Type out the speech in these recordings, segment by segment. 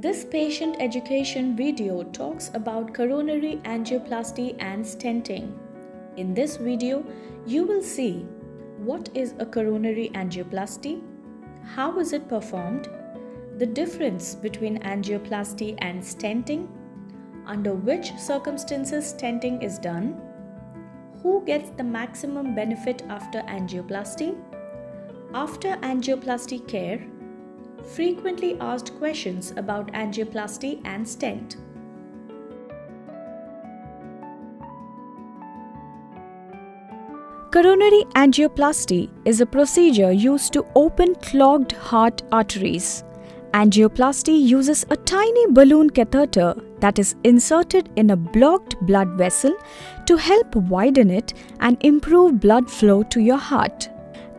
This patient education video talks about coronary angioplasty and stenting. In this video, you will see what is a coronary angioplasty, how is it performed, the difference between angioplasty and stenting, under which circumstances stenting is done, who gets the maximum benefit after angioplasty, after angioplasty care, frequently asked questions about angioplasty and stent. Coronary angioplasty is a procedure used to open clogged heart arteries. Angioplasty uses a tiny balloon catheter that is inserted in a blocked blood vessel to help widen it and improve blood flow to your heart.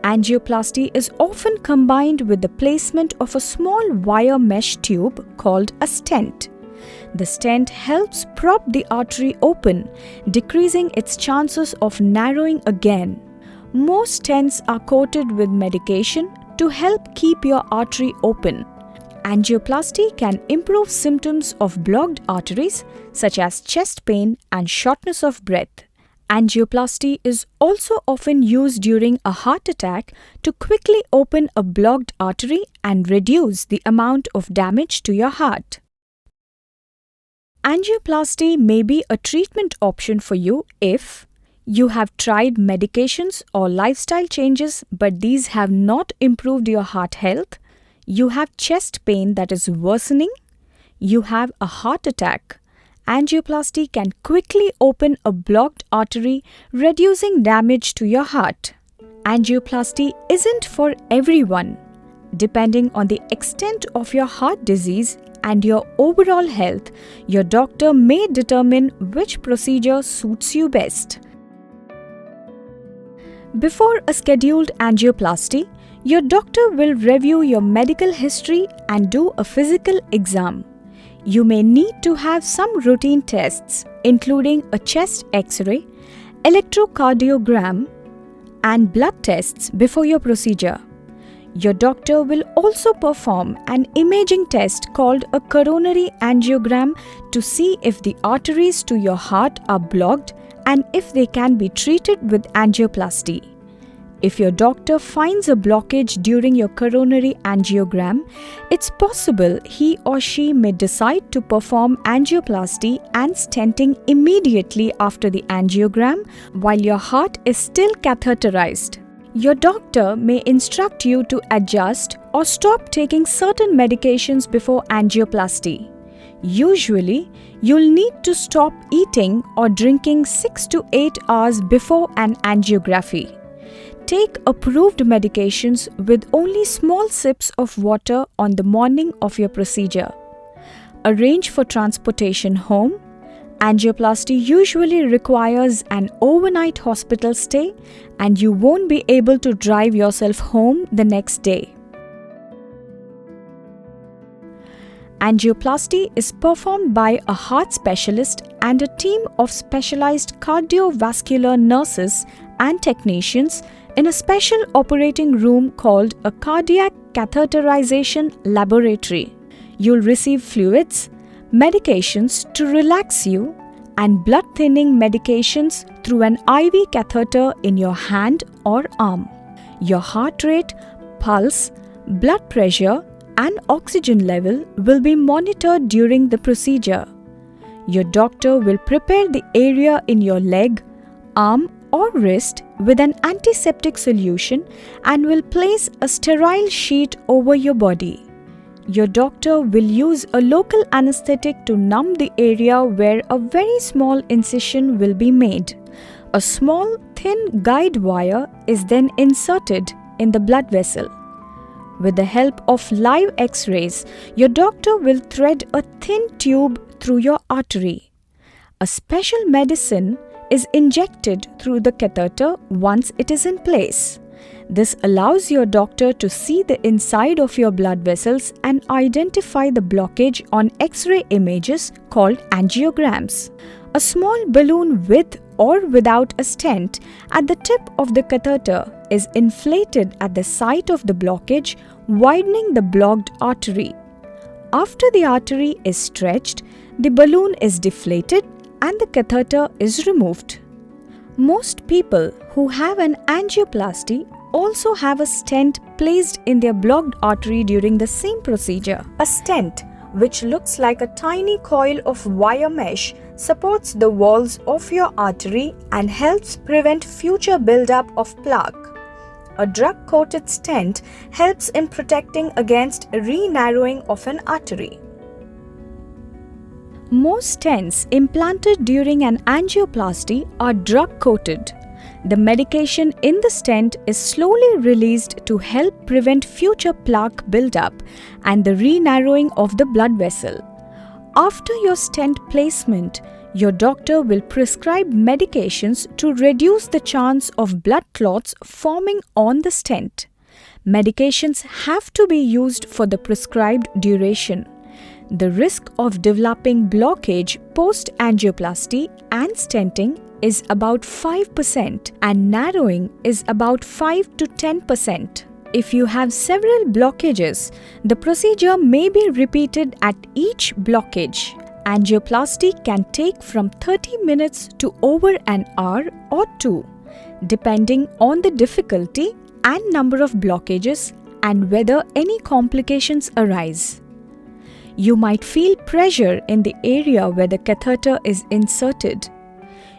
Angioplasty is often combined with the placement of a small wire mesh tube called a stent. The stent helps prop the artery open, decreasing its chances of narrowing again. Most stents are coated with medication to help keep your artery open. Angioplasty can improve symptoms of blocked arteries such as chest pain and shortness of breath. Angioplasty is also often used during a heart attack to quickly open a blocked artery and reduce the amount of damage to your heart. Angioplasty may be a treatment option for you if you have tried medications or lifestyle changes but these have not improved your heart health, you have chest pain that is worsening, you have a heart attack. Angioplasty can quickly open a blocked artery, reducing damage to your heart. Angioplasty isn't for everyone. Depending on the extent of your heart disease and your overall health, your doctor may determine which procedure suits you best. Before a scheduled angioplasty, your doctor will review your medical history and do a physical exam. You may need to have some routine tests, including a chest X-ray, electrocardiogram, and blood tests before your procedure. Your doctor will also perform an imaging test called a coronary angiogram to see if the arteries to your heart are blocked and if they can be treated with angioplasty. If your doctor finds a blockage during your coronary angiogram, it's possible he or she may decide to perform angioplasty and stenting immediately after the angiogram while your heart is still catheterized. Your doctor may instruct you to adjust or stop taking certain medications before angioplasty. Usually, you'll need to stop eating or drinking 6 to 8 hours before an angiography. Take approved medications with only small sips of water on the morning of your procedure. Arrange for transportation home. Angioplasty usually requires an overnight hospital stay and you won't be able to drive yourself home the next day. Angioplasty is performed by a heart specialist and a team of specialized cardiovascular nurses and technicians in a special operating room called a cardiac catheterization laboratory. You'll receive fluids, medications to relax you, and blood thinning medications through an IV catheter in your hand or arm. Your heart rate, pulse, blood pressure, and oxygen level will be monitored during the procedure. Your doctor will prepare the area in your leg, arm, or wrist with an antiseptic solution and will place a sterile sheet over your body. Your doctor will use a local anesthetic to numb the area where a very small incision will be made. A small, thin guide wire is then inserted in the blood vessel. With the help of live X-rays, your doctor will thread a thin tube through your artery. A special medicine is injected through the catheter once it is in place. This allows your doctor to see the inside of your blood vessels and identify the blockage on X-ray images called angiograms. A small balloon with or without a stent at the tip of the catheter is inflated at the site of the blockage, widening the blocked artery. After the artery is stretched, the balloon is deflated and the catheter is removed. Most people who have an angioplasty also have a stent placed in their blocked artery during the same procedure. A stent, which looks like a tiny coil of wire mesh, supports the walls of your artery and helps prevent future buildup of plaque. A drug-coated stent helps in protecting against re-narrowing of an artery. Most stents implanted during an angioplasty are drug-coated. The medication in the stent is slowly released to help prevent future plaque buildup and the re-narrowing of the blood vessel. After your stent placement, your doctor will prescribe medications to reduce the chance of blood clots forming on the stent. Medications have to be used for the prescribed duration. The risk of developing blockage post-angioplasty and stenting is about 5% and narrowing is about 5 to 10%. If you have several blockages, the procedure may be repeated at each blockage. Angioplasty can take from 30 minutes to over an hour or two, depending on the difficulty and number of blockages and whether any complications arise. You might feel pressure in the area where the catheter is inserted.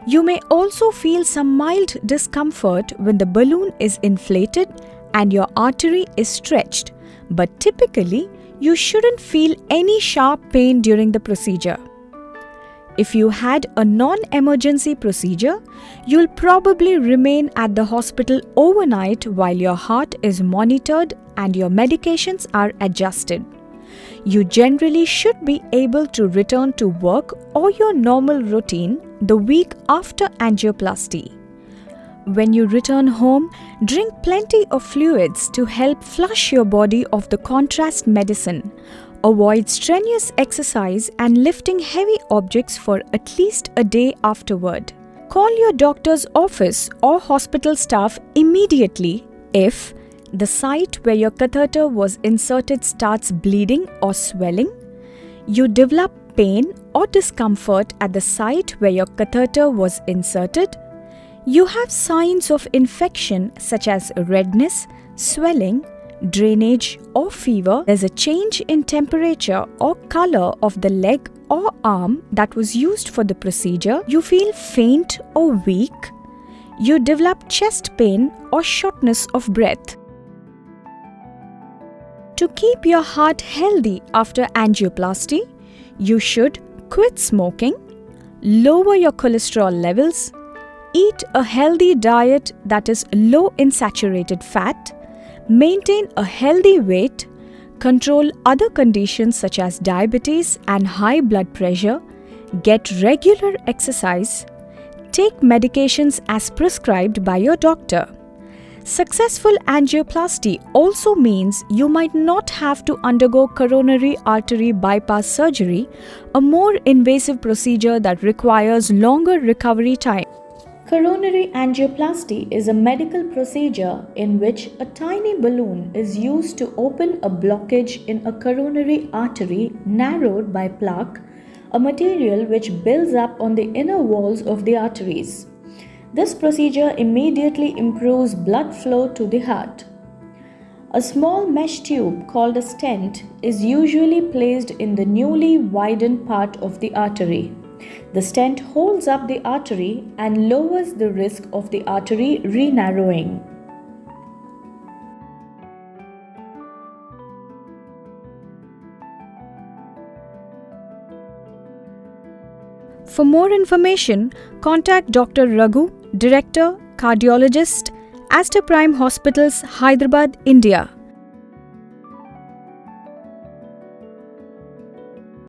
You may also feel some mild discomfort when the balloon is inflated and your artery is stretched, but typically you shouldn't feel any sharp pain during the procedure. If you had a non-emergency procedure, you'll probably remain at the hospital overnight while your heart is monitored and your medications are adjusted. You generally should be able to return to work or your normal routine the week after angioplasty. When you return home, drink plenty of fluids to help flush your body of the contrast medicine. Avoid strenuous exercise and lifting heavy objects for at least a day afterward. Call your doctor's office or hospital staff immediately if the site where your catheter was inserted starts bleeding or swelling, you develop pain or discomfort at the site where your catheter was inserted, you have signs of infection such as redness, swelling, drainage or fever, there's a change in temperature or color of the leg or arm that was used for the procedure, you feel faint or weak, you develop chest pain or shortness of breath. To keep your heart healthy after angioplasty, you should quit smoking, lower your cholesterol levels, eat a healthy diet that is low in saturated fat, maintain a healthy weight, control other conditions such as diabetes and high blood pressure, get regular exercise, take medications as prescribed by your doctor. Successful angioplasty also means you might not have to undergo coronary artery bypass surgery, a more invasive procedure that requires longer recovery time. Coronary angioplasty is a medical procedure in which a tiny balloon is used to open a blockage in a coronary artery narrowed by plaque, a material which builds up on the inner walls of the arteries. This procedure immediately improves blood flow to the heart. A small mesh tube called a stent is usually placed in the newly widened part of the artery. The stent holds up the artery and lowers the risk of the artery re-narrowing. For more information, contact Dr. Raghu, Director, Cardiologist, Aster Prime Hospitals, Hyderabad, India.